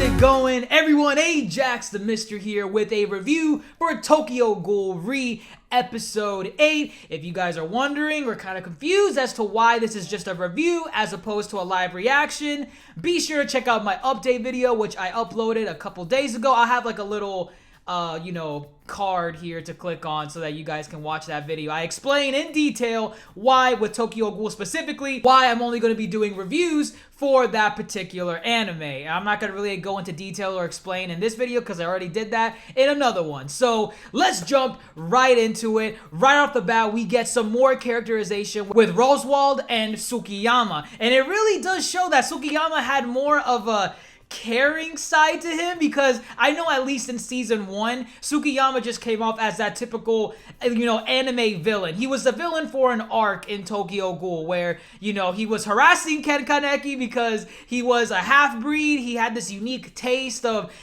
it going, everyone? Ajax the Mister here with a review for Tokyo Ghoul Episode 8. If you guys are wondering or kind of confused as to why this is just a review as opposed to a live reaction, be sure to check out my update video, which I uploaded a couple days ago. I'll have like a little card here to click on so that you guys can watch that video. I explain in detail why, with Tokyo Ghoul specifically, why I'm only going to be doing reviews for that particular anime. I'm not going to really go into detail or explain in this video because I already did that in another one. So let's jump right into it. Right off the bat, we get some more characterization with Rosewald and Tsukiyama. And it really does show that Tsukiyama had more of a caring side to him, because I know at least in season 1, Tsukiyama just came off as that typical, anime villain. He was the villain for an arc in Tokyo Ghoul where, he was harassing Ken Kaneki because he was a half-breed. He had this unique taste of,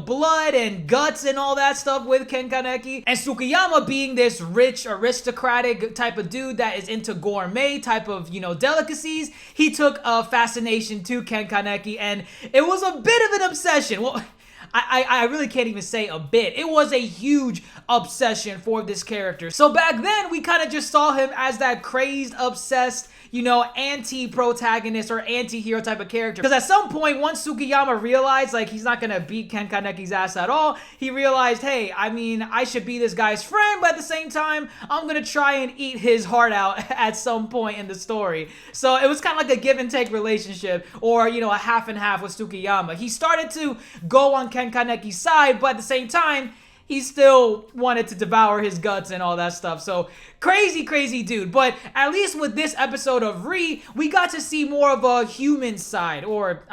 blood and guts and all that stuff with Ken Kaneki. And Tsukiyama, being this rich, aristocratic type of dude that is into gourmet type of, delicacies, he took a fascination to Ken Kaneki, and it was a bit of an obsession. Well, I really can't even say a bit. It was a huge obsession for this character. So back then, we kind of just saw him as that crazed, obsessed, anti-protagonist or anti-hero type of character. Because at some point, once Tsukiyama realized, he's not gonna beat Ken Kaneki's ass at all, he realized, hey, I should be this guy's friend, but at the same time, I'm gonna try and eat his heart out at some point in the story. So it was kind of like a give and take relationship, or, a half and half with Tsukiyama. He started to go on Ken Kaneki's side, but at the same time, he still wanted to devour his guts and all that stuff. So crazy dude. But at least with this episode of we got to see more of a human side. Or,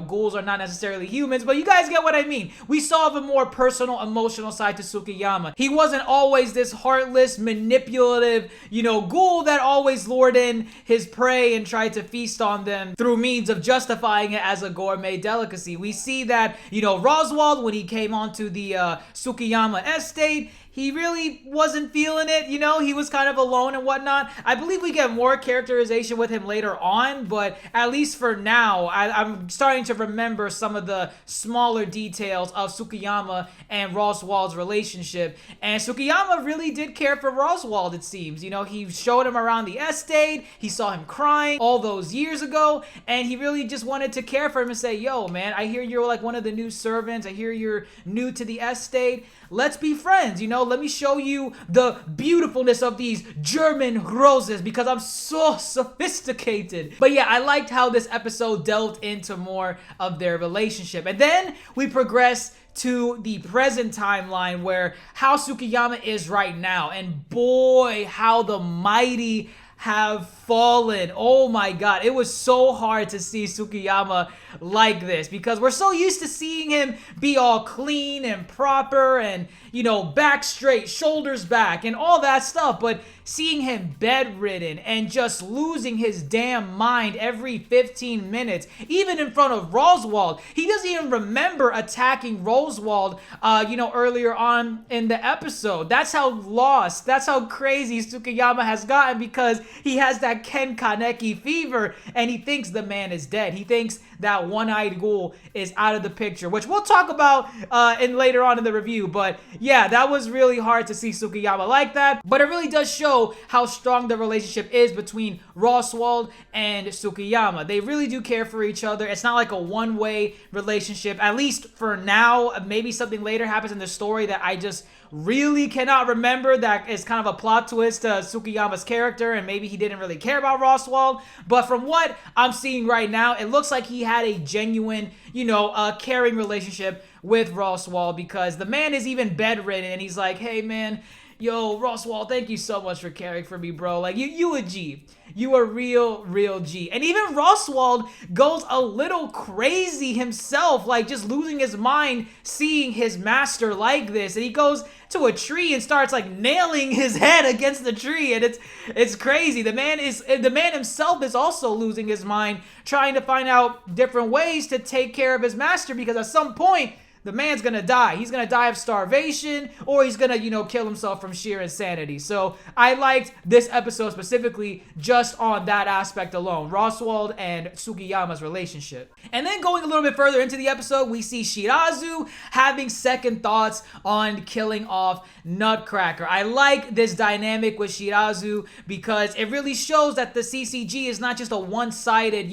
ghouls are not necessarily humans, but you guys get what I mean. We saw the more personal, emotional side to Tsukiyama. He wasn't always this heartless, manipulative, ghoul that always lured in his prey and tried to feast on them through means of justifying it as a gourmet delicacy. We see that, Rosewald, when he came onto the Tsukiyama estate, he really wasn't feeling it, he was kind of alone and whatnot. I believe we get more characterization with him later on, but at least for now, I'm starting to remember some of the smaller details of Tsukiyama and Rosewald's relationship. And Tsukiyama really did care for Rosewald, it seems. He showed him around the estate, he saw him crying all those years ago, and he really just wanted to care for him and say, yo, man, I hear you're like one of the new servants, I hear you're new to the estate, let's be friends, let me show you the beautifulness of these German roses because I'm so sophisticated. But yeah, I liked how this episode delved into more of their relationship. And then we progress to the present timeline where how Tsukiyama is right now. And boy, how the mighty have fallen. Oh my god, it was so hard to see Tsukiyama like this because we're so used to seeing him be all clean and proper and, back straight, shoulders back and all that stuff, but seeing him bedridden and just losing his damn mind every 15 minutes, even in front of Rosewald. He doesn't even remember attacking Rosewald, earlier on in the episode. That's how lost, that's how crazy Tsukiyama has gotten because he has that Ken Kaneki fever and he thinks the man is dead. He thinks that one-eyed ghoul is out of the picture, which we'll talk about later on in the review. But yeah, that was really hard to see Tsukiyama like that. But it really does show how strong the relationship is between Rosewald and Tsukiyama. They really do care for each other. It's not like a one-way relationship, at least for now. Maybe something later happens in the story that I just really cannot remember that is kind of a plot twist to Tsukiyama's character, and maybe he didn't really care about Rosewald. But from what I'm seeing right now, it looks like he had a genuine, caring relationship with Rosewald because the man is even bedridden and he's like, hey man, yo, Rosewald, thank you so much for caring for me, bro. Like, you a G. You a real G. And even Rosewald goes a little crazy himself, like just losing his mind seeing his master like this. And he goes to a tree and starts like nailing his head against the tree. And it's crazy. The man himself is also losing his mind, trying to find out different ways to take care of his master because at some point, the man's gonna die. He's gonna die of starvation, or he's gonna, kill himself from sheer insanity. So I liked this episode specifically just on that aspect alone, Rosewald and Tsukiyama's relationship. And then going a little bit further into the episode, we see Shirazu having second thoughts on killing off Nutcracker. I like this dynamic with Shirazu because it really shows that the CCG is not just a one-sided,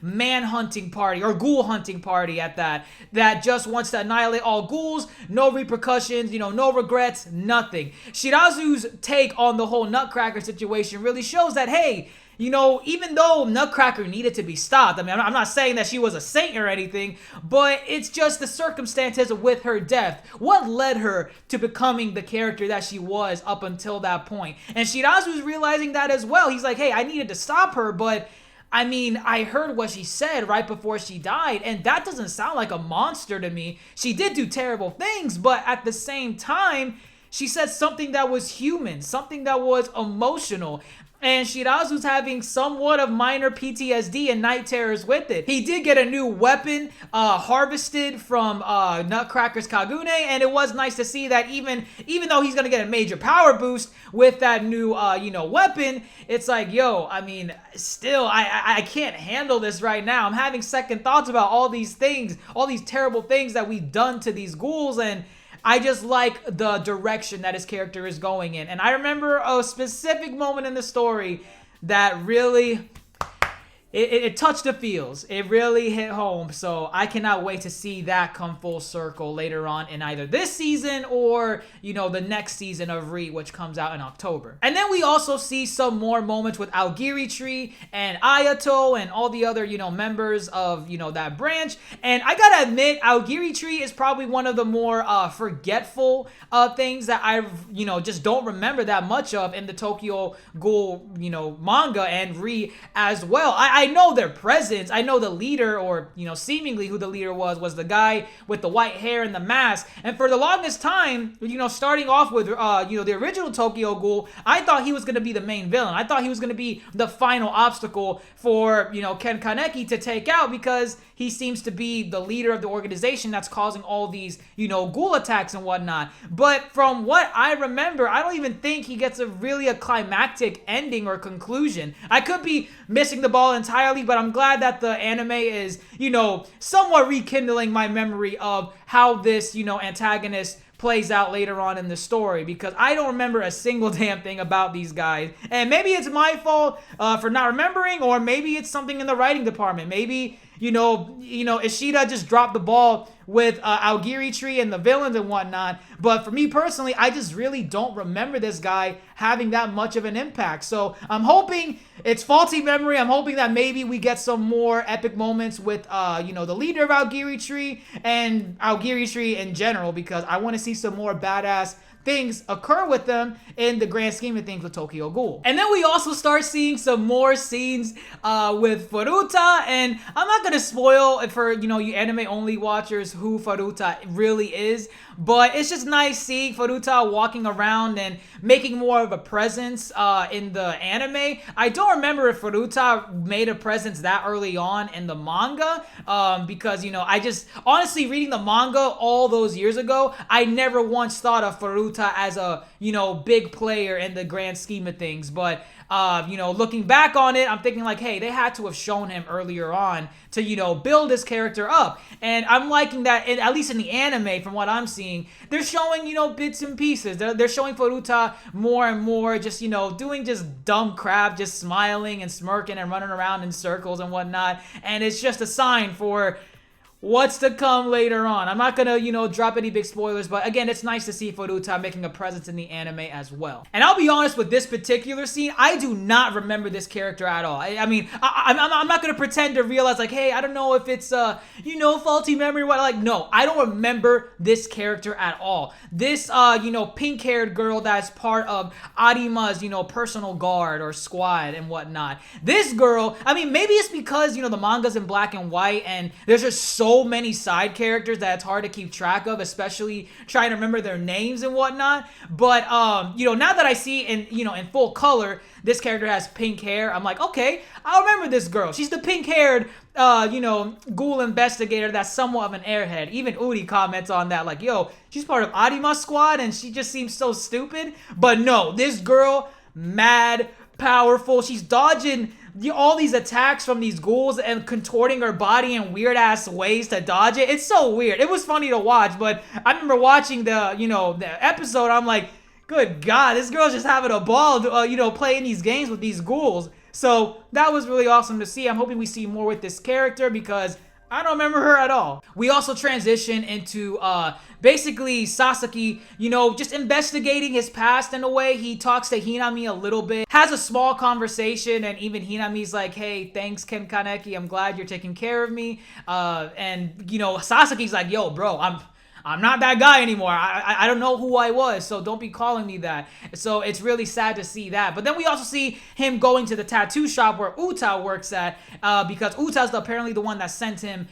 man-hunting party or ghoul hunting party at that just wants to annihilate all ghouls, no repercussions, no regrets, nothing. Shirazu's take on the whole Nutcracker situation really shows that, hey, even though Nutcracker needed to be stopped, I mean, I'm not saying that she was a saint or anything, but it's just the circumstances with her death. What led her to becoming the character that she was up until that point? And Shirazu's realizing that as well. He's like, hey, I needed to stop her, but I mean, I heard what she said right before she died, and that doesn't sound like a monster to me. She did do terrible things, but at the same time, she said something that was human, something that was emotional. And Shirazu's having somewhat of minor PTSD and night terrors with it. He did get a new weapon harvested from Nutcracker's Kagune, and it was nice to see that even though he's gonna get a major power boost with that new weapon, it's like, yo, I mean, still, I can't handle this right now. I'm having second thoughts about all these things, all these terrible things that we've done to these ghouls, and I just like the direction that his character is going in. And I remember a specific moment in the story that really, it touched the feels. It really hit home. So I cannot wait to see that come full circle later on in either this season or, the next season of Re, which comes out in October. And then we also see some more moments with Aogiri Tree and Ayato and all the other, members of, that branch. And I gotta admit, Aogiri Tree is probably one of the more forgetful things that I've, just don't remember that much of in the Tokyo Ghoul, manga and Re as well. I know their presence. I know the leader, or, seemingly who the leader was the guy with the white hair and the mask. And for the longest time, starting off with, the original Tokyo Ghoul, I thought he was going to be the main villain. I thought he was going to be the final obstacle for, Ken Kaneki to take out, because he seems to be the leader of the organization that's causing all these, ghoul attacks and whatnot. But from what I remember, I don't even think he gets a climactic ending or conclusion. I could be missing the ball entirely, but I'm glad that the anime is, somewhat rekindling my memory of how this, antagonist plays out later on in the story, because I don't remember a single damn thing about these guys. And maybe it's my fault for not remembering, or maybe it's something in the writing department. Maybe Ishida just dropped the ball with Aogiri Tree and the villains and whatnot. But for me personally, I just really don't remember this guy having that much of an impact. So I'm hoping it's faulty memory. I'm hoping that maybe we get some more epic moments with, the leader of Aogiri Tree and Aogiri Tree in general, because I want to see some more badass things occur with them in the grand scheme of things with Tokyo Ghoul. And then we also start seeing some more scenes with Furuta, and I'm not gonna spoil it for you anime only watchers who Furuta really is, but it's just nice seeing Furuta walking around and making more of a presence in the anime. I don't remember if Furuta made a presence that early on in the manga, because I just honestly, reading the manga all those years ago, I never once thought of Furuta as a big player in the grand scheme of things. But looking back on it, I'm thinking like, hey, they had to have shown him earlier on to build his character up. And I'm liking that, at least in the anime, from what I'm seeing, they're showing bits and pieces. They're showing Furuta more and more just doing just dumb crap, just smiling and smirking and running around in circles and whatnot. And it's just a sign for what's to come later on. I'm not gonna, drop any big spoilers, but again, it's nice to see Furuta making a presence in the anime as well. And I'll be honest, with this particular scene, I do not remember this character at all. I'm not gonna pretend to realize like, hey, I don't know if it's faulty memory or what. Like, no, I don't remember this character at all. This pink-haired girl that's part of Arima's personal guard or squad and whatnot. This girl, maybe it's because the manga's in black and white and there's just so so many side characters that it's hard to keep track of, especially trying to remember their names and whatnot. But you know, now that I see in, you know, in full color, this character has pink hair, I'm like, okay, I'll remember this girl. She's the pink-haired, you know, ghoul investigator that's somewhat of an airhead. Even Uri comments on that, like, yo, she's part of Arima's squad and she just seems so stupid. But no, this girl, mad powerful. She's dodging all these attacks from these ghouls and contorting her body in weird-ass ways to dodge it. It's so weird. It was funny to watch, but I remember watching the, you know, the episode, I'm like, good God, this girl's just having a ball, you know, playing these games with these ghouls. So that was really awesome to see. I'm hoping we see more with this character because I don't remember her at all. We also transition into basically Sasaki, you know, just investigating his past in a way. He talks to Hinami a little bit, has a small conversation, and even Hinami's like, hey, thanks, Ken Kaneki. I'm glad you're taking care of me. And, you know, Sasaki's like, yo, bro, I'm not that guy anymore. I don't know who I was, so don't be calling me that. So it's really sad to see that. But then we also see him going to the tattoo shop where Uta works at, because Uta's apparently the one that sent him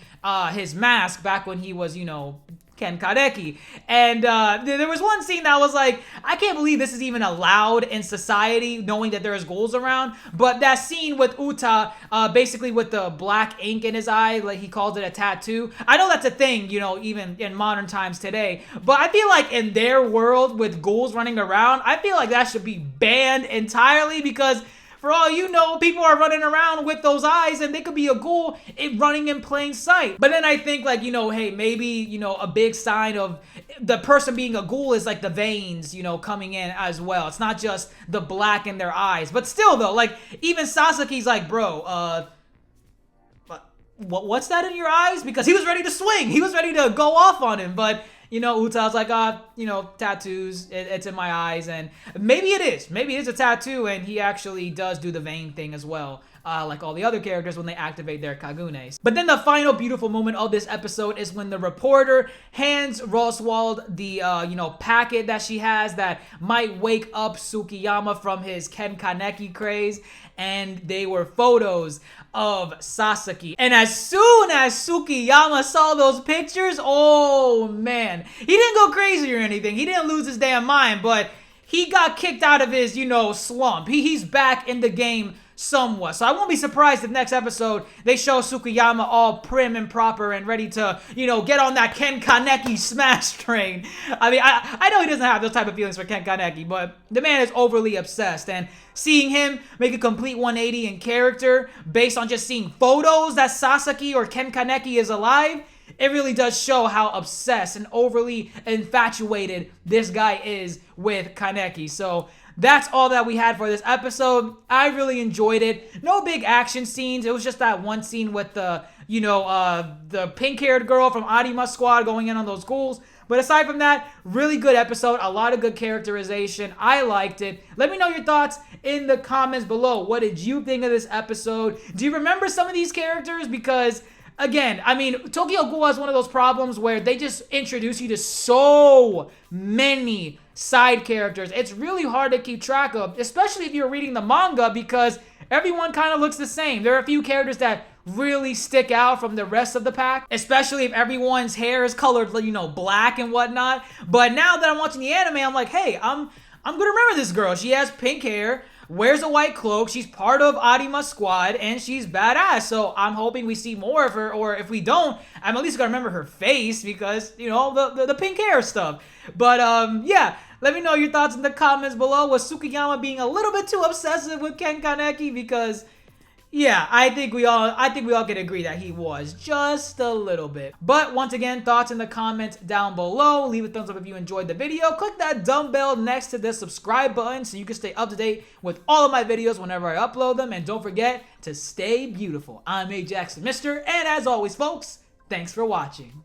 his mask back when he was, you know, Ken Kaneki. And there was one scene that was like, I can't believe this is even allowed in society, knowing that there's ghouls around. But that scene with Uta, basically with the black ink in his eye, like he calls it a tattoo. I know that's a thing, you know, even in modern times today. But I feel like in their world with ghouls running around, I feel like that should be banned entirely because for all you know, people are running around with those eyes and they could be a ghoul running in plain sight. But then I think like, you know, hey, maybe, you know, a big sign of the person being a ghoul is like the veins, you know, coming in as well. It's not just the black in their eyes. But still though, like even Sasaki's like, bro, what's that in your eyes? Because he was ready to swing. He was ready to go off on him. But you know, Uta's like, you know, tattoos, it's in my eyes, and maybe it is. Maybe it is a tattoo, and he actually does do the vein thing as well, like all the other characters when they activate their Kagunes. But then the final beautiful moment of this episode is when the reporter hands Rosewald the, you know, packet that she has that might wake up Tsukiyama from his Ken Kaneki craze, and they were photos of Sasaki. And as soon as Tsukiyama saw those pictures, oh man, he didn't go crazy or anything. He didn't lose his damn mind, but he got kicked out of his, you know, slump. He's back in the game somewhat. So I won't be surprised if next episode they show Tsukiyama all prim and proper and ready to, you know, get on that Ken Kaneki smash train. I mean, I know he doesn't have those type of feelings for Ken Kaneki, but the man is overly obsessed, and seeing him make a complete 180 in character based on just seeing photos that Sasaki or Ken Kaneki is alive, it really does show how obsessed and overly infatuated this guy is with Kaneki. So that's all that we had for this episode. I really enjoyed it. No big action scenes. It was just that one scene with the, you know, the pink-haired girl from Arima's squad going in on those ghouls. But aside from that, really good episode. A lot of good characterization. I liked it. Let me know your thoughts in the comments below. What did you think of this episode? Do you remember some of these characters? Because again, I mean, Tokyo Ghoul has one of those problems where they just introduce you to so many side characters. It's really hard to keep track of, especially if you're reading the manga, because everyone kind of looks the same. There are a few characters that really stick out from the rest of the pack, especially if everyone's hair is colored, you know, black and whatnot. But now that I'm watching the anime, I'm like, hey, I'm gonna remember this girl. She has pink hair, wears a white cloak, she's part of Arima's squad, and she's badass. So I'm hoping we see more of her, or if we don't, I'm at least gonna remember her face because, you know, the pink hair stuff. But yeah, let me know your thoughts in the comments below. Was Tsukiyama being a little bit too obsessive with Ken Kaneki? Because yeah, I think we all can agree that he was just a little bit. But once again, thoughts in the comments down below. Leave a thumbs up if you enjoyed the video. Click that dumbbell next to the subscribe button so you can stay up to date with all of my videos whenever I upload them. And don't forget to stay beautiful. I'm Ajax the Mister, and as always, folks, thanks for watching.